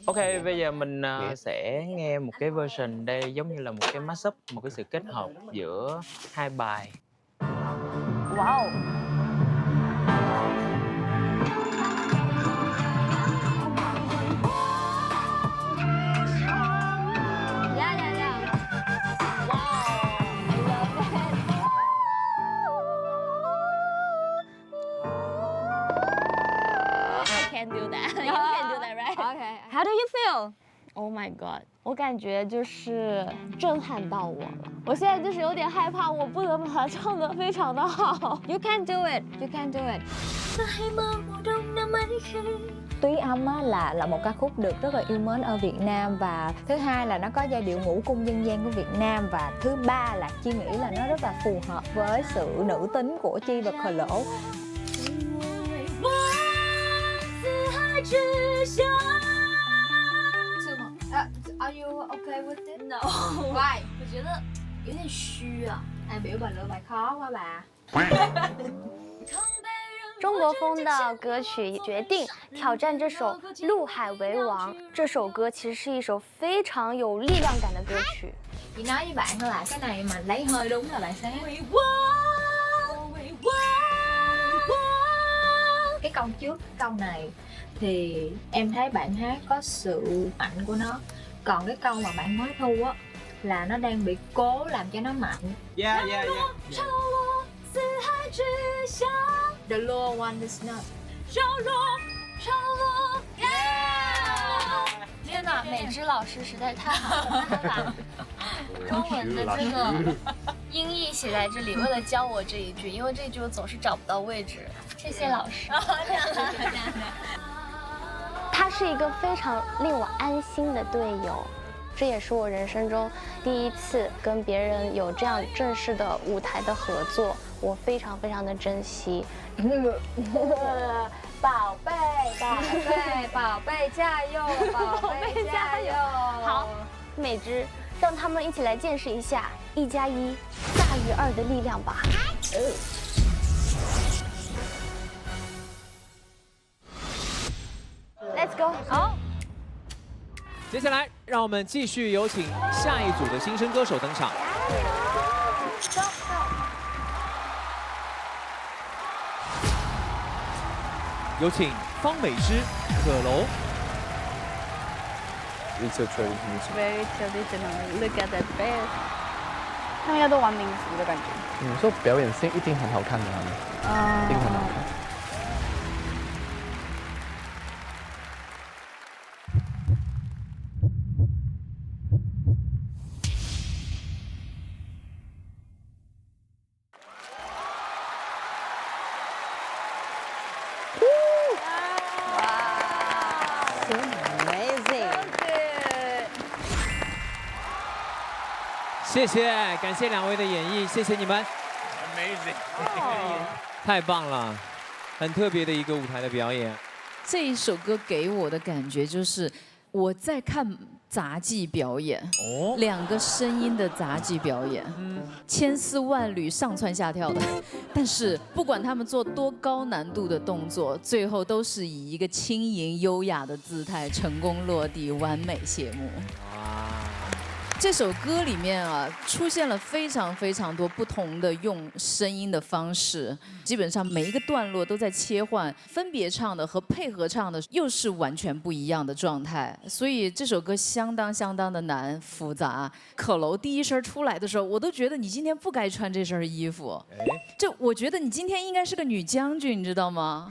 Ok, bây giờ mình sẽ nghe một cái version đây giống như là một cái mashup, một cái sự kết hợp giữa hai bài. Wow. Yeah, yeah, yeah. Wow, I love it. I can't do that. You can do that, right? Okay. How do you feel? Oh my god，我感觉就是震撼到我了。我现在就是有点害怕，我不能把它唱得非常的好。You can do it. You can do it. Túy Âm á, là một ca khúc được rất là yêu mến ở Việt Nam, và thứ hai là nó có giai điệu ngũ cung dân gian của Việt Nam, và thứ ba là Chi nghĩ là nó rất là phù hợp với sự nữ tính của Chi và Khờ Lỗ. Are you okay with it? No. Why? 我觉得有点虚啊。Biểu bài lựa bài khó quá bà. 中国风的歌曲决定挑战这首《陆海为王》。这首歌其实是一首非常有力量感的歌曲。 Chị nói với bạn là cái này mà lấy hơi đúng là bạn sáng. Cái câu trước câu này thì em thấy bạn hát có sự mạnh của nó, còn cái câu mà bạn mới thu á là nó đang bị cố làm cho nó mạnh. Yeah, yeah, yeah. 四海之下， The lower one is not. 潮落。天哪，美芝老师实在太好了，他把中文的这个音译写在这里，为了教我这一句，因为这句我总是找不到位置。谢谢老师。他是一个非常令我安心的队友，这也是我人生中第一次跟别人有这样正式的舞台的合作，我非常非常的珍惜。宝贝，宝贝，宝贝加油，宝贝加油！好，美芝，让他们一起来见识一下1+1大于2的力量吧。Let's go。好。 接下来，让我们继续有请下一组的新生歌手登场。有请方美芝、可楼。 It's a traditional music. Very traditional. Look at that face. 他们应该都玩民族的感觉。说表演性一定很好看的，他们一定很好看。 谢谢，感谢两位的演绎，谢谢你们 Amazing. 太棒了，很特别的一个舞台的表演。这一首歌给我的感觉就是我在看杂技表演，哦，两个声音的杂技表演，千丝万缕、上蹿下跳的，但是不管他们做多高难度的动作，最后都是以一个轻盈优雅的姿态成功落地，完美谢幕。哇！ 这首歌里面啊，出现了非常非常多不同的用声音的方式，基本上每一个段落都在切换，分别唱的和配合唱的又是完全不一样的状态，所以这首歌相当的难复杂。可楼第一声出来的时候，我都觉得你今天不该穿这身衣服，就我觉得你今天应该是个女将军，你知道吗？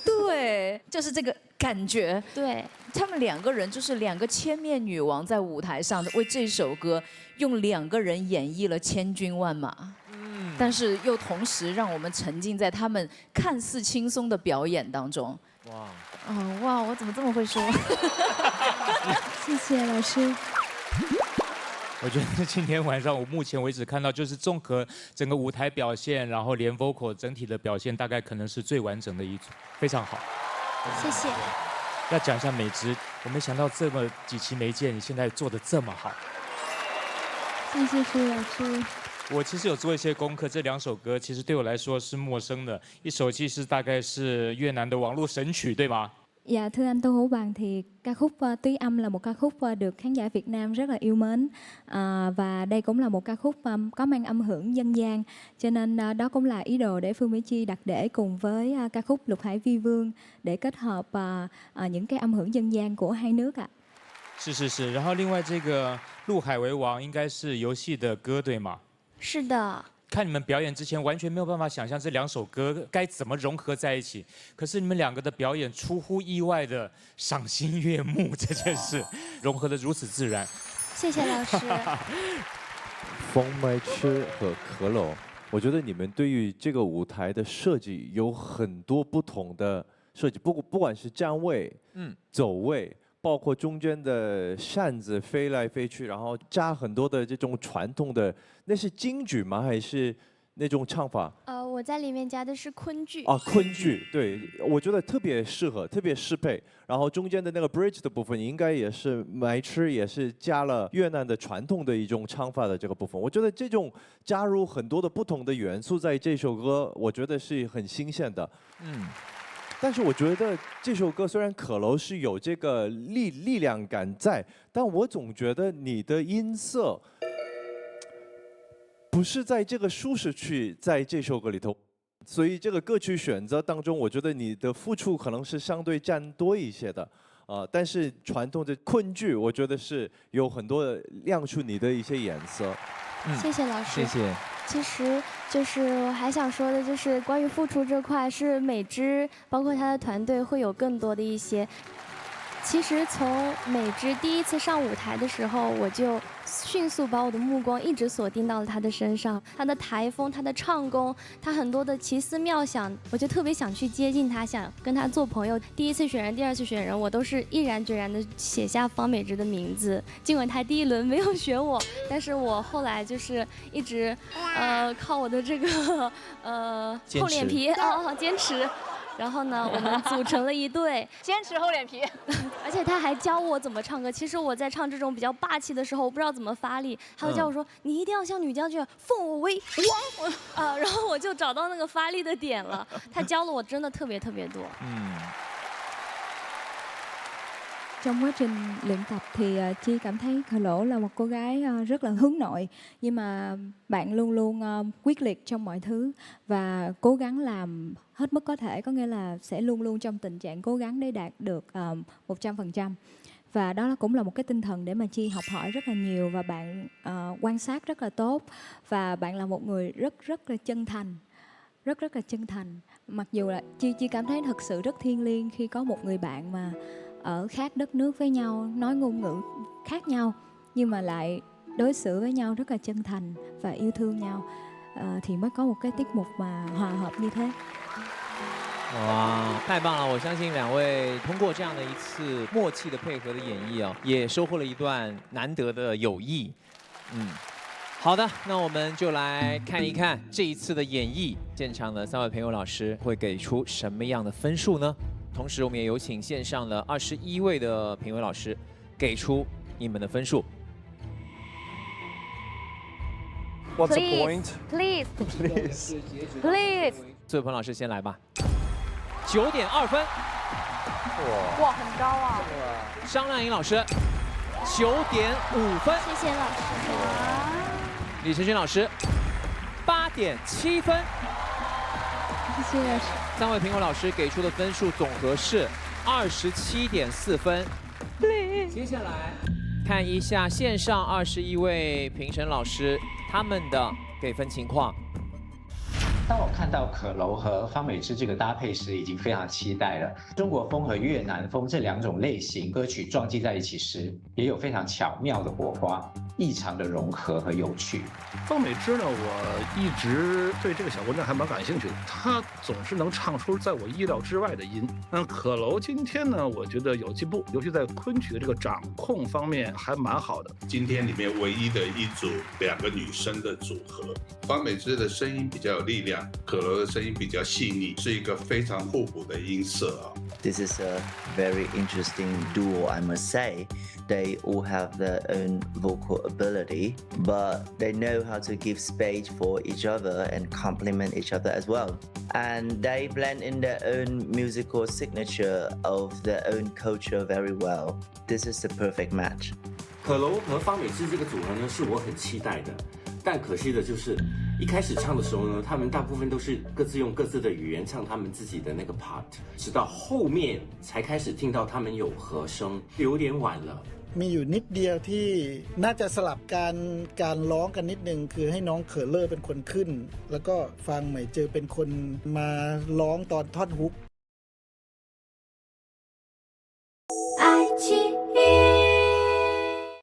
对，就是这个感觉。对。 他们两个人就是两个千面女王，在舞台上为这首歌用2个人演绎了千军万马，但是又同时让我们沉浸在他们看似轻松的表演当中。哇，哇，我怎么这么会说？谢谢老师。我觉得今天晚上我目前为止看到，就是综合整个舞台表现，然后连 vocal 整体的表现，大概可能是最完整的一组，非常好。谢谢。 要讲一下美芝，我没想到这么几期没见，你现在做的这么好。谢谢徐老师。我其实有做一些功课，这2首歌其实对我来说是陌生的。一首其实大概是越南的网络神曲，对吗？ Dạ thưa anh Tô Hữu Bằng thì ca khúc Túy Âm là một ca khúc được khán giả Việt Nam rất là yêu mến và đây cũng là một ca khúc có mang âm hưởng dân gian cho nên đó cũng là ý đồ để Phương Mỹ Chi đặt để cùng với ca khúc Lục Hải Vi Vương để kết hợp những cái âm hưởng dân gian của hai nước ạ. 是是是，然后另外这个《陆海为王》应该是游戏的歌对吗？是的。 看你们表演之前，完全没有办法想象这2首歌该怎么融合在一起。可是你们2个的表演出乎意外的赏心悦目，这件事融合的如此自然。谢谢老师。风麦吃和可乐，我觉得你们对于这个舞台的设计有很多不同的设计，不管是站位、走位。 包括中间的扇子飞来飞去，然后加很多的这种传统的，那是京剧吗？还是那种唱法？我在里面加的是昆剧。啊，昆剧，对，我觉得特别适合，特别适配。然后中间的那个 bridge 的部分，应该也是埋吃，也是加了越南的传统的一种唱法的这个部分。我觉得这种加入很多的不同的元素在这首歌，我觉得是很新鲜的。但是我觉得这首歌虽然可楼是有这个力量感在，但我总觉得你的音色不是在这个舒适区，在这首歌里头，所以这个歌曲选择当中，我觉得你的付出可能是相对占多一些的。但是传统的昆剧，我觉得是有很多亮出你的一些颜色。谢谢老师。谢谢。 其实就是我还想说的，就是关于付出这块，是美芝包括她的团队会有更多的一些。其实从美芝第一次上舞台的时候，我就迅速把我的目光一直锁定到了她的身上，她的台风，她的唱功，她很多的奇思妙想，我就特别想去接近她，想跟她做朋友。第一次选人，第2次选人，我都是毅然决然的写下方美芝的名字。尽管她第1轮没有选我，但是我后来就是一直靠我的这个厚脸皮坚持。 然后呢，我们组成了一队，坚持厚脸皮，而且他还教我怎么唱歌。其实我在唱这种比较霸气的时候，我不知道怎么发力，他会教我说：“你一定要像女将军，奉我为王。”然后我就找到那个发力的点了。他教了我真的特别多。Trong quá trình luyện tập thì Chi cảm thấy Khờ Lỗ là một cô gái rất là hướng nội nhưng mà bạn luôn luôn quyết liệt trong mọi thứ và cố gắng làm hết mức có thể, có nghĩa là sẽ luôn luôn trong tình trạng cố gắng để đạt được 100%. Và đó cũng là một cái tinh thần để mà Chi học hỏi rất là nhiều và bạn quan sát rất là tốt và bạn là một người rất là chân thành. Rất là chân thành. Mặc dù là Chi cảm thấy thật sự rất thiêng liêng khi có một người bạn mà ở khác đất nước với nhau, nói ngôn ngữ khác nhau nhưng mà lại đối xử với nhau rất là chân thành và yêu thương nhau thì mới có một cái tiết mục mà hòa hợp như thế. 哇，太棒了！我相信2位通过这样的一次默契的配合的演绎哦，也收获了一段难得的友谊。好的，那我们就来看一看这一次的演绎，现场的3位评委老师会给出什么样的分数呢？同时，我们也有请线上的21位的评委老师给出你们的分数。What's the point? Please. 所有彭老师先来吧。9.2分。哇，很高啊！张靓颖老师9.5分。谢谢老师。李承铉老师8.7分。谢谢。 3位评委老师给出的分数总和是27.4分。接下来看一下线上21位评审老师他们的给分情况。当我看到可楼和方美芝这个搭配时，已经非常期待了。中国风和越南风这2种类型歌曲撞击在一起时，也有非常巧妙的火花，异常的融合和有趣。方美芝呢，我一直对这个小姑娘还蛮感兴趣的，她总是能唱出在我意料之外的音。可楼今天呢，我觉得有进步，尤其在昆曲的这个掌控方面还蛮好的。今天里面唯一的一组2个女生的组合，方美芝的声音比较有力量。 可楼的声音比较细腻，是一个非常互补的音色啊。This is a very interesting duo, I must say. They all have their own vocal ability, but they know how to give space for each other and complement each other as well. And they blend in their own musical signature of their own culture very well. This is the perfect match. 可楼和方美智这个组合呢，是我很期待的，但可惜的就是一开始唱的时候呢，他们大部分都是各自用各自的语言唱他们自己的那个 part， 直到后面才开始听到他们有和声，有点晚了。มีอยู่นิดเดียวที่น่าจะสลับการร้องกันนิดนึงคือให้น้องเขอเลอร์เป็นคนขึ้นแล้วก็ฟังใหม่เจอเป็นคนมาร้องตอนท่อนฮุก